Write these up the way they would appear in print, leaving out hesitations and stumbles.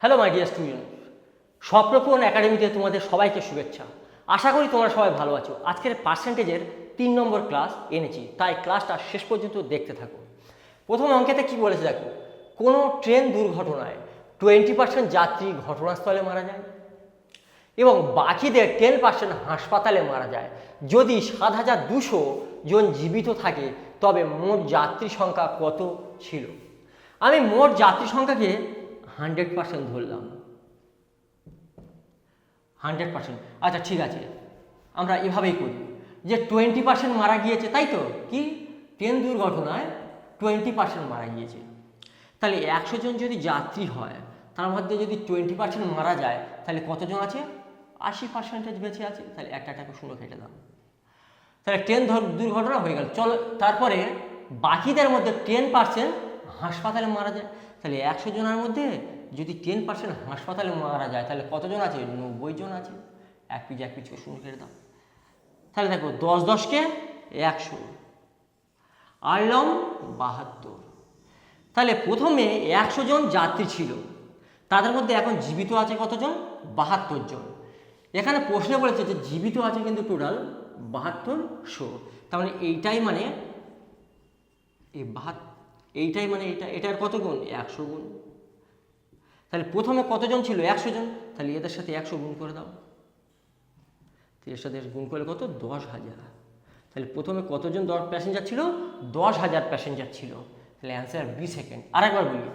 Hello my dear student, স্বপ্নপূরণ একাডেমিতে তোমাদের সবাইকে শুভেচ্ছা। আশা করি তোমরা সবাই ভালো আছো। আজকের পার্সেন্টেজের 3 নম্বর ক্লাস এনেছি, তাই ক্লাসটা শেষ পর্যন্ত দেখতে থাকো। প্রথম অঙ্কেতে কি বলেছে দেখো, কোনো ট্রেন দুর্ঘটনায় 20% যাত্রী ঘটনাস্থলে মারা যায় এবং বাকিদের 10% হাসপাতালে মারা যায়। যদি 7,200 জন জীবিত থাকে তবে মোট যাত্রী সংখ্যা কত ছিল? আমি মোট যাত্রী সংখ্যাকে 100% ধরলাম। 100%। আচ্ছা ঠিক আছে, আমরা এভাবেই করি যে 20% মারা গিয়েছে, তাই তো? কি ট্রেন দুর্ঘটনায় 20% মারা গিয়েছে, তাহলে 100 জন যদি যাত্রী হয় তার মধ্যে যদি 20% মারা যায় তাহলে কতজন আছে? 80% বেঁচে আছে। তাহলে একটা শূন্য কেটে দাও। তাহলে ট্রেন দুর্ঘটনা হয়ে গেল। চলো তারপরে বাকিদের মধ্যে 10% হাসপাতালে মারা যায়। তাহলে 100 জনের মধ্যে যদি 10% হাসপাতালে মারা যায় তাহলে কতজন আছে? 90 জন আছে। এক পিছকে শূন্য কেটে দাও। তাহলে দেখো 10 10কে 100, আরলম 72। তাহলে প্রথমে 100 জন যাত্রী ছিল, তাদের মধ্যে এখন জীবিত আছে কতজন? 72 জন। এখানে প্রশ্নে বলেছে যে জীবিত আছে কিন্তু টোটাল 7200। তার মানে এইটাই মানে এটার কত গুণ? 100 গুণ। তাহলে প্রথমে কতজন ছিল? 100 জন। তাহলে এদের সাথে 100 গুণ করে দাও। এর সাথে গুণ করলে কত? 10,000। তাহলে প্রথমে কতজন প্যাসেঞ্জার ছিল? 10,000 প্যাসেঞ্জার ছিল। তাহলে অ্যান্সার বি সেকেন্ড। আরেকবার বলি,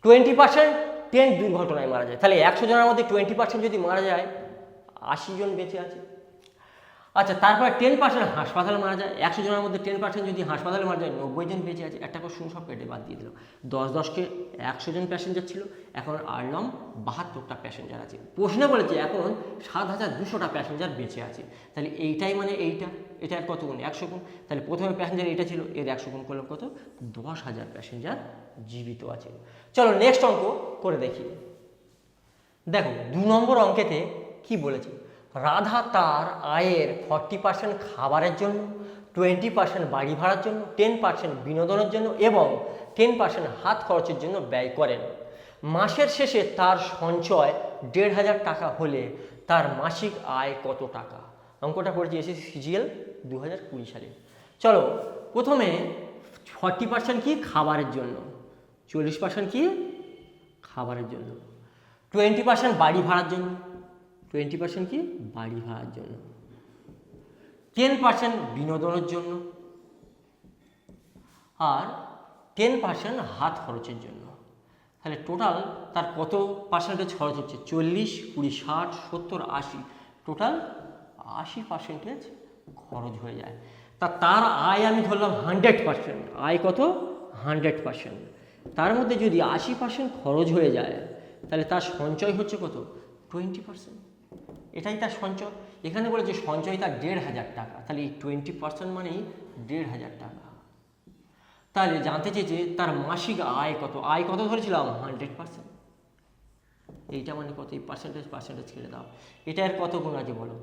20% ট্রেন দুর্ঘটনায় মারা যায়। তাহলে 100 জনের মধ্যে 20% যদি মারা যায় 80 জন বেঁচে আছে। আচ্ছা, তারপরে 10% হাসপাতালে মারা যায়। 100 জনের মধ্যে 10% যদি হাসপাতালে মারা যায় 90 জন বেঁচে আছে। একটা করে শূন্য সব কেটে বাদ দিয়ে দিল। 10 10কে 100 জন প্যাসেঞ্জার ছিল, এখন আরলাম 72টা প্যাসেঞ্জার আছে। প্রশ্নে বলেছে এখন 7,200টা প্যাসেঞ্জার বেঁচে আছে। তাহলে এইটাই মানে এটার কত গুণ? 100 গুণ। তাহলে প্রথমে প্যাসেঞ্জার এটা ছিল, এর 100 গুণ করলাম কত? 10,000 প্যাসেঞ্জার জীবিত আছে। চলো নেক্সট অঙ্ক করে দেখি। দেখো 2 নম্বর অঙ্কেতে কি বলেছে, রাধা তার আয়ের 40% খাবারের জন্য, 20% বাড়ি ভাড়ার জন্য, 10% বিনোদনের জন্য এবং 10% হাত খরচের জন্য ব্যয় করেন। মাসের শেষে তার সঞ্চয় 1,500 টাকা হলে তার মাসিক আয় কত টাকা? অঙ্কটা করেছি এসএসসি সিজিএল 2020 সালে। চলো প্রথমে 40% কি? খাবারের জন্য, 40% কি? খাবারের জন্য, 20% বাড়ি ভাড়ার জন্য, 20% কি? বাড়ি ভাড়ার জন্য, 10% বিনোদনের জন্য আর 10% হাত খরচের জন্য। তাহলে টোটাল তার কত পার্সেন্টেজ খরচ হচ্ছে? 40, 20, 60, 70, 80, টোটাল 80% খরচ হয়ে যায়। তার আয় আমি ধরলাম 100%। আয় কত? 100%। তার মধ্যে যদি 80% খরচ হয়ে যায় তাহলে তার সঞ্চয় হচ্ছে কত? 20%। এটাই তার সঞ্চয়। এখানে বলেছে সঞ্চয় তার 1,500 টাকা। তাহলে এই 20% মানেই 1,500 টাকা। তাহলে জানতে চেয়েছে তার মাসিক আয় কত? আয় কত ধরেছিলাম? 100%। এইটা মানে কত? এই পার্সেন্টেজ ছেড়ে দাও। এটার কত গুণ আছে বলো?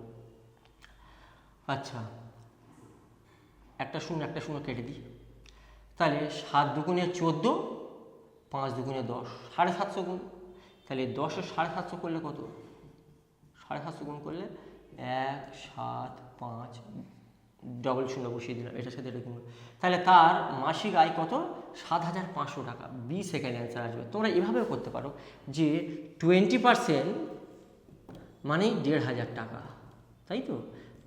আচ্ছা, একটা শূন্য কেটে দিই। তাহলে 7 দুগুণে 14, 5 দুগুণে 10, 750 গুণ। তাহলে 10-এর 750 করলে কত? 750 গুণ করলে 1, 7, 5, ডবল শূন্য বসিয়ে দিলাম, এটার সাথে এটা গুণ। তাহলে তার মাসিক আয় কত? 7,500 টাকা। বি সেকেন্ড অ্যান্সার আসবে। তোমরা এভাবেও করতে পারো যে 20% মানে 1,500 টাকা, তাই তো?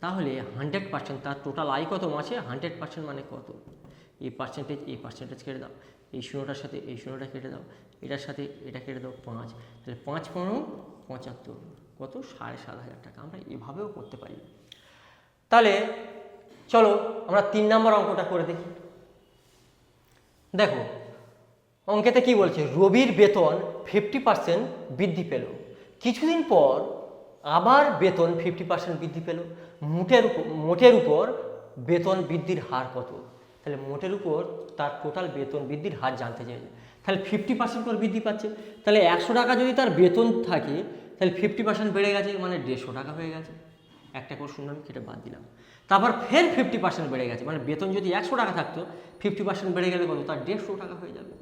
তাহলে 100% তার টোটাল আয় কত মাসে? 100% মানে কত? এই পার্সেন্টেজ কেটে দাও, এই শূন্যটার সাথে এই শূন্যটা কেটে দাও, এটার সাথে এটা কেটে দাও 5। তাহলে 5 15 75, কত? 7,500 টাকা। আমরা এভাবেও করতে পারি। তাহলে চলো আমরা 3 নম্বর অঙ্কটা করে দেখি। দেখো অঙ্কেতে কি বলছে, রবির বেতন 50% বৃদ্ধি পেল, কিছুদিন পর আবার বেতন 50% বৃদ্ধি পেল। মোটের উপর বেতন বৃদ্ধির হার কত? তাহলে মোটের উপর তার টোটাল বেতন বৃদ্ধির হার জানতে চাইছে। তাহলে 50% করে বৃদ্ধি পাচ্ছে। তাহলে 100 টাকা যদি তার বেতন থাকে তাহলে 50% বেড়ে গেছে, মানে 150 টাকা হয়ে গেছে। একটা করে শূন্য আমি কেটে বাদ দিলাম। তারপর ফের 50% বেড়ে গেছে, মানে বেতন যদি 100 টাকা থাকতো 50% বেড়ে গেলে কত? তার 150 টাকা হয়ে যাবে।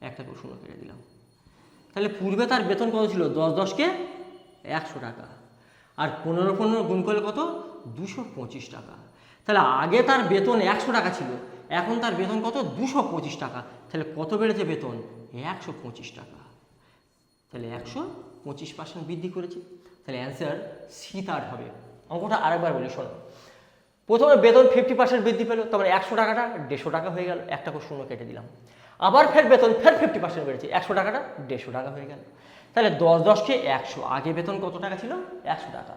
একটা করে শূন্য কেটে দিলাম। তাহলে পূর্বে তার বেতন কত ছিল? 10 10 100 টাকা, আর 15 15 গুণ করলে কত? 225 টাকা। তাহলে আগে তার বেতন 100 টাকা ছিল, এখন তার বেতন কত? 225 টাকা। তাহলে কত বেড়েছে বেতন? 125 টাকা। তাহলে 125% বৃদ্ধি করেছে। তাহলে অ্যান্সার সি থার্ড হবে। অঙ্কটা আরেকবার বলি শোনো। প্রথমে বেতন 50% বৃদ্ধি পেল, তার মানে 100 টাকাটা 150 টাকা হয়ে গেল, একটা করে শূন্য কেটে দিলাম। আবার ফের বেতন ফের 50% বেড়েছে, 100 টাকাটা 150 টাকা হয়ে গেল। তাহলে 10 10 100, আগে বেতন কত টাকা ছিল? 100 টাকা।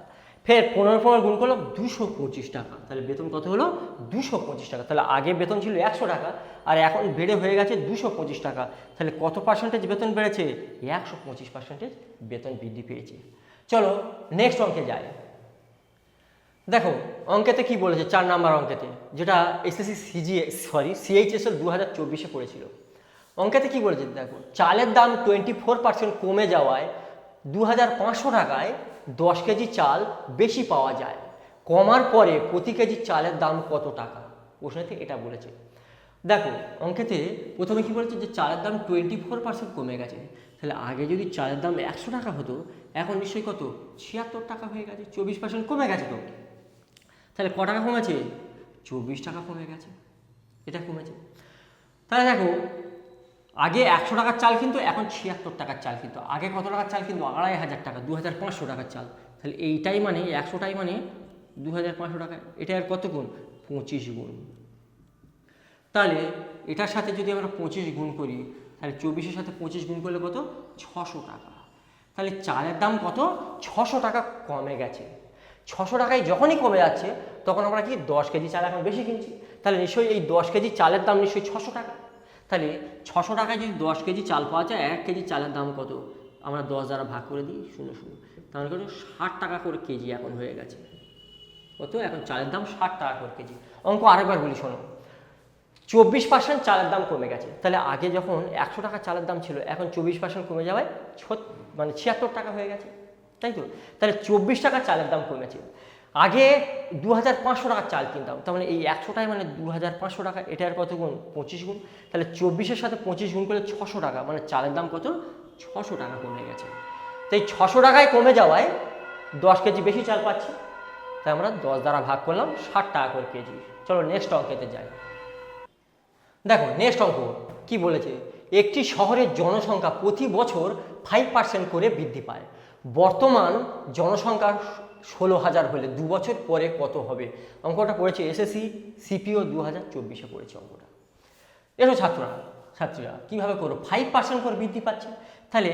ফের 15 15 গুণ করলো 225 টাকা। তাহলে বেতন কত হলো? 225 টাকা। তাহলে আগে বেতন ছিল 100 টাকা, আর এখন বেড়ে হয়ে গেছে 225 টাকা। তাহলে কত পার্সেন্টেজ বেতন বেড়েছে? 125% বেতন বৃদ্ধি পেয়েছে। চলো নেক্সট অঙ্কে যাই। দেখো অঙ্কেতে কি বলেছে, 4 নাম্বার অঙ্কেতে, যেটা এসএসসি সিএইচএসএল 2024-এ পড়েছিল। অঙ্কেতে কি বলেছে দেখো, চালের দাম 24% কমে যাওয়ায় 2500 টাকায় 10 কেজি চাল বেশি পাওয়া যায়। কমার পরে প্রতি কেজি চালের দাম কত টাকা? প্রশ্নেতে এটা বলেছে। দেখো অঙ্কেতে প্রথমে কি বলেছে, যে চালের দাম 24% কমে গেছে। তাহলে আগে যদি চালের দাম 100 টাকা হতো, এখন নিশ্চয়ই কত? 76 টাকা হয়ে গেছে, 24% কমে গেছে তো। তাহলে ক টাকা কমেছে? 24 টাকা কমে গেছে, এটা কমেছে। তাহলে দেখো আগে 100 টাকার চাল কিন্তু, এখন 76 টাকার চাল কিন্তু। আগে কত টাকার চাল কিন্তু? 2500 টাকা, 2500 টাকার চাল। তাহলে এইটাই মানে 100টাই মানে 2500 টাকা। এটা আর কত গুণ? 25 গুণ। তাহলে এটার সাথে যদি আমরা 25 গুণ করি, তাহলে 24-এর সাথে 25 গুণ করলে কত? 600 টাকা। তাহলে চালের দাম কত? 600 টাকা কমে গেছে। 600 টাকায় যখনই কমে যাচ্ছে, তখন আমরা কি 10 কেজি চাল এখন বেশি কিনছি। তাহলে নিশ্চয়ই এই 10 কেজি চালের দাম নিশ্চয়ই 600 টাকা। তাহলে 600 টাকায় যদি 10 কেজি চাল পাওয়া যায়, 1 কেজি চালের দাম কত? আমরা 10 দ্বারা ভাগ করে দিই, 0 0। তাহলে কত? 60 টাকা করে কেজি এখন হয়ে গেছে। কত? এখন চালের দাম 60 টাকা করে কেজি। অঙ্ক আরেকবার বলি শোনো। 24% চালের দাম কমে গেছে। তাহলে আগে যখন 100 টাকা চালের দাম ছিল, এখন 24% কমে যাওয়ায় মানে 76 টাকা হয়ে গেছে, তাই তো? তাহলে 24 টাকা চালের দাম কমেছে। আগে 2500 টাকার চাল কিনতাম, তার মানে এই 100টাই মানে 2500 টাকা। এটার কত গুণ? 25 গুণ। তাহলে 24-এর সাথে 25 গুণ করলে 600 টাকা, মানে চালের দাম কত? 600 টাকা কমে গেছে। তো এই 600 টাকায় কমে যাওয়ায় 10 কেজি বেশি চাল পাচ্ছি, তাই আমরা 10 দ্বারা ভাগ করলাম, 60 টাকা করে কেজি। চলো নেক্সট অঙ্কেতে যাই। দেখো নেক্সট অঙ্ক কি বলেছে, একটি শহরের জনসংখ্যা প্রতি বছর 5% করে বৃদ্ধি পায়। বর্তমান জনসংখ্যা 16,000 হলে 2 বছর পরে কত হবে? অঙ্কটা পড়েছে এসএসসি সিপিও 2024-এ পড়েছে অঙ্কটা। এসো ছাত্রীরা কীভাবে করো? 5% করে বৃদ্ধি পাচ্ছে। তাহলে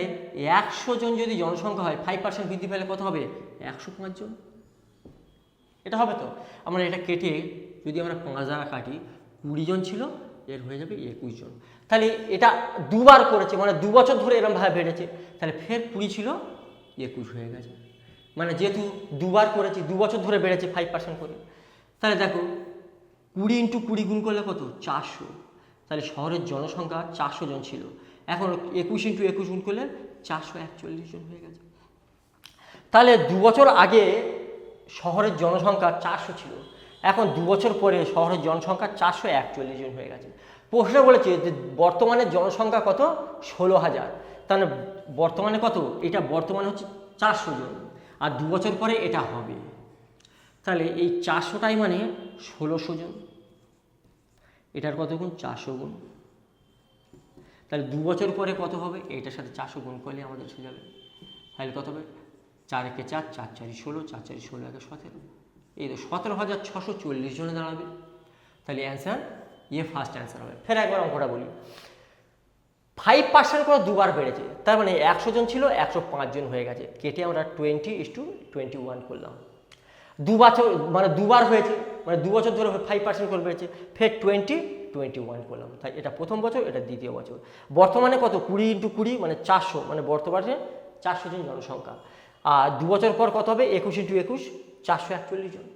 100 জন যদি জনসংখ্যা হয়, 5% বৃদ্ধি পেলে কত হবে? 105 জন। এটা হবে তো? আমরা এটা কেটে যদি আমরা 5 দ্বারা কাটি, 20 জন ছিল, এর হয়ে যাবে 21 জন। তাহলে এটা দুবার করেছে, মানে 2 বছর ধরে এরকমভাবে বেড়েছে। তাহলে ফের 20 ছিল, 21 হয়ে গেছে। মানে যেহেতু দুবার করেছি, 2 বছর ধরে বেড়েছে 5% করে। তাহলে দেখো 20 × 20 গুণ করলে কত? 400। তাহলে শহরের জনসংখ্যা 400 জন ছিল, এখন 21 × 21 গুণ করলে 441 জন হয়ে গেছে। তাহলে 2 বছর আগে শহরের জনসংখ্যা 400 ছিল, এখন 2 বছর পরে শহরের জনসংখ্যা 441 জন হয়ে গেছে। প্রশ্ন বলেছে যে বর্তমানে জনসংখ্যা কত? 16,000। তাহলে বর্তমানে কত? এটা বর্তমানে হচ্ছে 400 জন, আর 2 বছর পরে এটা হবে। তাহলে এই 400টাই মানে 1600 জন। এটার কত গুণ? 400 গুণ। তাহলে 2 বছর পরে কত হবে? এটার সাথে 400 গুণ করলে আমাদের এসে যাবে। তাহলে কত হবে? 4 × 4 4 × 4 = 16, 4 × 4 = 16, 1 × 17। এই তো 17,640 জনে দাঁড়াবে। তাহলে অ্যান্সার ফার্স্ট অ্যান্সার হবে। ফের একবার অঙ্কটা বলি। 5% করে দুবার বেড়েছে, তার মানে 100 জন ছিল, 105 জন হয়ে গেছে। কেটে আমরা 20:21 করলাম। 2 বছর মানে দুবার হয়েছে, মানে 2 বছর ধরে 5% করে বেড়েছে। ফের 20:21 করলাম। তাই এটা প্রথম বছর, এটা দ্বিতীয় বছর। বর্তমানে কত? 20 × 20 মানে 400, মানে বর্তমানে 400 জন জনসংখ্যা। আর 2 বছর পর কত হবে? 21 × 21 441 জন।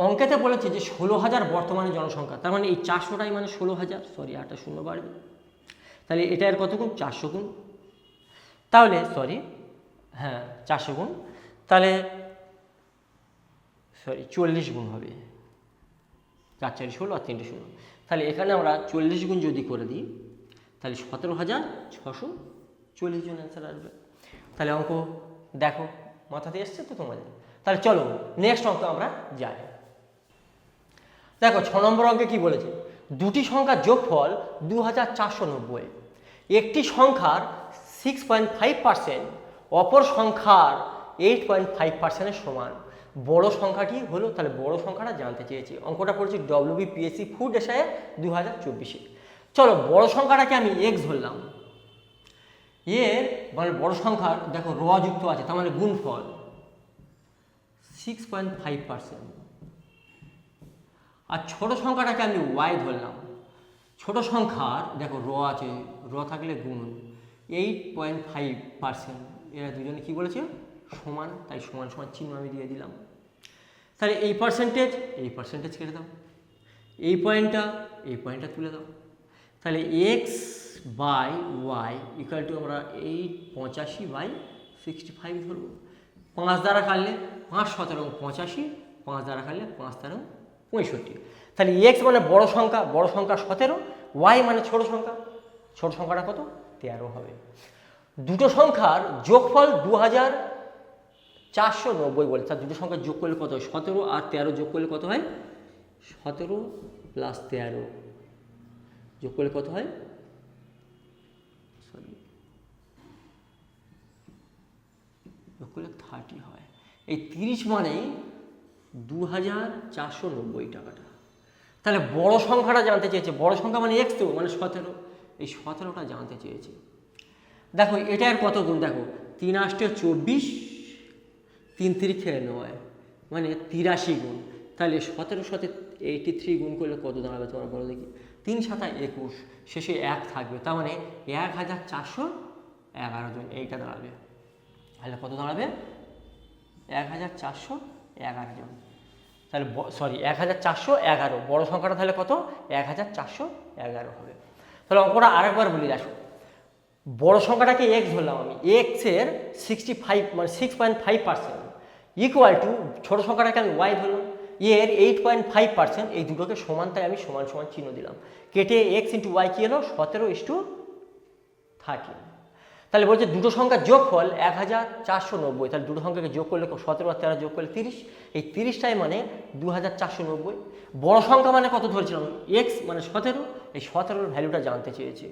অঙ্কেতে বলেছে যে 16,000 বর্তমানে জনসংখ্যা, তার মানে এই 400টাই মানে 16,000, সরি 8টা শূন্য বাড়বে। তাহলে এটা এর কত গুণ? 400 গুণ। তাহলে 400 গুণ। তাহলে 40 গুণ হবে। 4 × 4 = 16 আর 3টে শূন্য। তাহলে এখানে আমরা 40 গুণ যদি করে দিই, তাহলে 17,640 40 জন অ্যান্সার আসবে। তাহলে অঙ্ক দেখো মাথাতে এসছে তো তোমাদের। তাহলে চলো নেক্সট অঙ্ক আমরা যাই। দেখো 6 নম্বর অঙ্কে কি বলেছে, দুটি সংখ্যার যোগফল 2490, একটি সংখ্যার 6.5% অপর সংখ্যার 8.5%-এর সমান, বড় সংখ্যাটি হলো, তাহলে বড় সংখ্যাটা জানতে চেয়েছি। অঙ্কটা পড়েছি WBPSC ফুড এসআইয়ে 2024-এ। চলো বড় সংখ্যাটাকে আমি এক্স ধরলাম, এর মানে বড় সংখ্যার দেখো র যুক্ত আছে, তার মানে গুণফল 6.5%, আর ছোট সংখ্যাটাকে আমি ওয়াই ধরলাম, ছোট সংখ্যার দেখো র আছে, র থাকলে গুণ 8.5%, এরা দুজনে কি বলেছে সমান, তাই সমান সমান চিহ্ন আমি দিয়ে দিলাম। তাহলে এই পার্সেন্টেজ কেটে দাও, এই পয়েন্টটা তুলে দাও। তাহলে X by Y equal to আমরা 885/65 ধরবো। 5 দ্বারা কাটলে 5 17 85, 5 দ্বারা কাটলে 5 13 65। তাহলে এক্স মানে বড় সংখ্যা 17, ওয়াই মানে ছোট সংখ্যাটা কত 13 হবে। দুটো সংখ্যার যোগফল 2490 বলে, তার দুটো সংখ্যার যোগ করলে কত হয় 17, আর 13 যোগ করলে কত হয় 17 + 13 যোগ করলে কত হয়, যোগ করলে 30 হয়। এই 30 মানেই 2490 টাকাটা। তাহলে বড় সংখ্যাটা জানতে চেয়েছে, বড় সংখ্যা মানে এক্স তো মানে 17, এই 17টা জানতে চেয়েছে। দেখো এটা আর কত গুণ, দেখো 3 × 8 = 24, 3 × 3 = 9, মানে 83 গুণ। তাহলে 17 সাথে 83 গুণ করলে কত দাঁড়াবে তোমরা বলো দেখি, 3 × 7 = 21, শেষে 1 থাকবে, তার মানে 1411 জন, এইটা দাঁড়াবে। তাহলে কত দাঁড়াবে 1411 জন। তাহলে 1411, বড় সংখ্যাটা তাহলে কত 1411 হবে। তাহলে অঙ্কটা আরেকবার বলি, দেখো বড় সংখ্যাটাকে এক্স ধরলাম আমি, এক্স এর 65 মানে 6.5% ইকুয়াল টু ছোট সংখ্যাটাকে আমি ওয়াই ধরলাম, এর 8.5%, এই দুটোকে সমান, তাই আমি সমান সমান চিহ্ন দিলাম। কেটে এক্স ইন্টু ওয়াই কি এলো 17:13। তাহলে বলছে দুটো সংখ্যার যোগফল 1490, তাহলে দুটো সংখ্যাকে যোগ করলে 17 আর 13 যোগ করলে 30, এই 30টাই মানে 2490। বড় সংখ্যা মানে কত ধরেছিলাম এক্স মানে 17, এই 17-এর ভ্যালুটা জানতে চেয়েছে।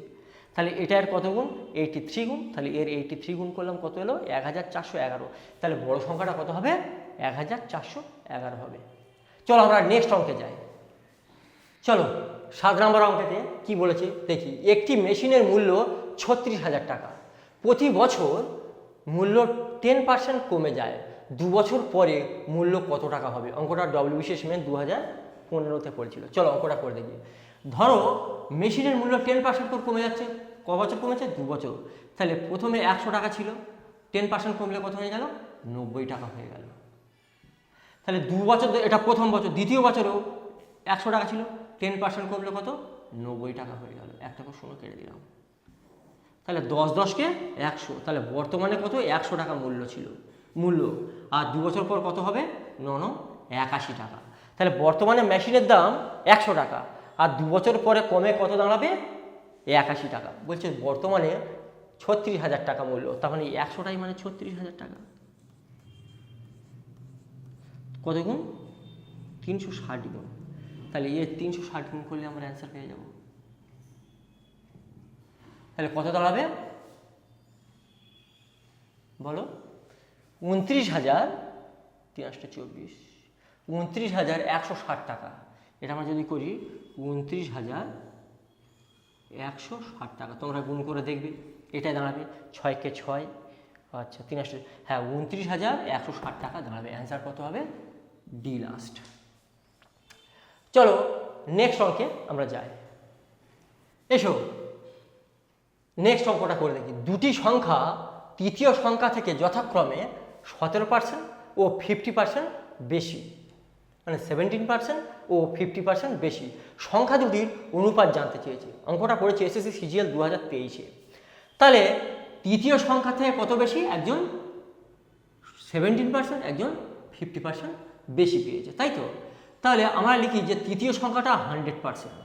তাহলে এটার কত গুণ 83 গুণ, তাহলে এর 83 গুণ করলাম কত এলো 1411। তাহলে বড় সংখ্যাটা কত হবে 1411 হবে। চলো আমরা নেক্সট অঙ্কে যাই। চলো 7 নম্বর অঙ্কেতে কি বলেছে দেখি, একটি মেশিনের মূল্য 36,000 টাকা, প্রতি বছর মূল্য 10% কমে যায়, 2 বছর পরে মূল্য কত টাকা হবে। অঙ্কটা WBCS 2015-তে পড়েছিল। চলো অঙ্কটা করে দেখি। ধরো মেশিনের মূল্য 10% করে কমে যাচ্ছে, ক বছর কমেছে 2 বছর। তাহলে প্রথমে 100 টাকা ছিল, 10% কমলে কত হয়ে গেল 90 টাকা হয়ে গেল। তাহলে 2 বছর, এটা প্রথম বছর, দ্বিতীয় বছরেও 100 টাকা ছিল, 10% কমলে কত 90 টাকা হয়ে গেল। একটা করে 0 কেটে দিলাম। তাহলে 10 10 × 100, তাহলে বর্তমানে কত 100 টাকা মূল্য, আর 2 বছর পর কত হবে 9 × 81 টাকা। তাহলে বর্তমানে মেশিনের দাম 100 টাকা, আর 2 বছর পরে কমে কত দাঁড়াবে 81 টাকা। বলছে বর্তমানে 36,000 টাকা মূল্য, তার মানে 100টাই মানে 36,000 টাকা। কত গুণ 360 গুণ। তাহলে এর 360 গুণ করলে আমরা অ্যান্সার পেয়ে যাব। তাহলে কত দাঁড়াবে বলো 29,000, 3 × 8 = 24, 29,160 টাকা। এটা আমরা যদি করি 29,160 টাকা, তোমরা গুণ করে দেখবে এটাই দাঁড়াবে 6 × 6, আচ্ছা 3 × 8, হ্যাঁ 29,160 টাকা দাঁড়াবে। অ্যান্সার কত হবে ডি লাস্ট। চলো নেক্সট অঙ্কে আমরা যাই। এসো নেক্সট অঙ্কটা করে দেখি। দুটি সংখ্যা তৃতীয় সংখ্যা থেকে যথাক্রমে 17% ও 50% বেশি, মানে 17% ও 50% বেশি সংখ্যা দুটির অনুপাত জানতে চেয়েছে। অঙ্কটা পড়েছে SSC CGL 2023-এ। তাহলে তৃতীয় সংখ্যা থেকে কত বেশি, একজন 17%, একজন 50% বেশি পেয়েছে, তাই তো। তাহলে আমরা লিখি যে তৃতীয় সংখ্যাটা 100%,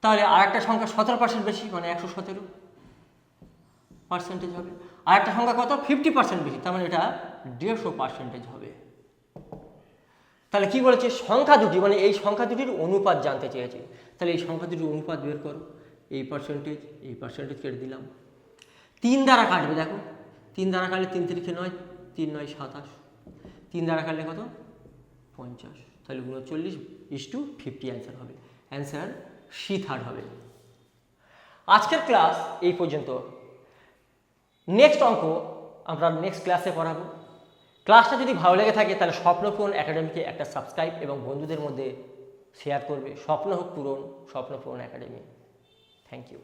তাহলে আরেকটা সংখ্যা 17% বেশি, মানে 117% হবে। আরেকটা সংখ্যা কত? 50% বেশি, তার মানে এটা 150% হবে। তাহলে কি বলেছে? সংখ্যা দুটি, মানে এই সংখ্যা দুটির অনুপাত জানতে চেয়েছে। তাহলে এই সংখ্যা দুটির অনুপাত বের করো। এই পার্সেন্টেজ কেটে দিলাম। 3 দ্বারা কাটবে, দেখো 3 দ্বারা কাটলে 3 3 9, 3 9 27, 3 দ্বারা কাটলে কত? 50। তাহলে 39:50 অ্যান্সার হবে। অ্যান্সার সি থার্ড হবে। আজকের ক্লাস এই পর্যন্ত। নেক্সট অঙ্ক আমরা নেক্সট ক্লাসে পড়াবো। ক্লাসটা যদি ভালো লেগে থাকে তাহলে স্বপ্নপূরণ একাডেমিকে একটা সাবস্ক্রাইব এবং বন্ধুদের মধ্যে শেয়ার করবে। স্বপ্ন হোক পূরণ, স্বপ্নপূরণ একাডেমি। Thank you.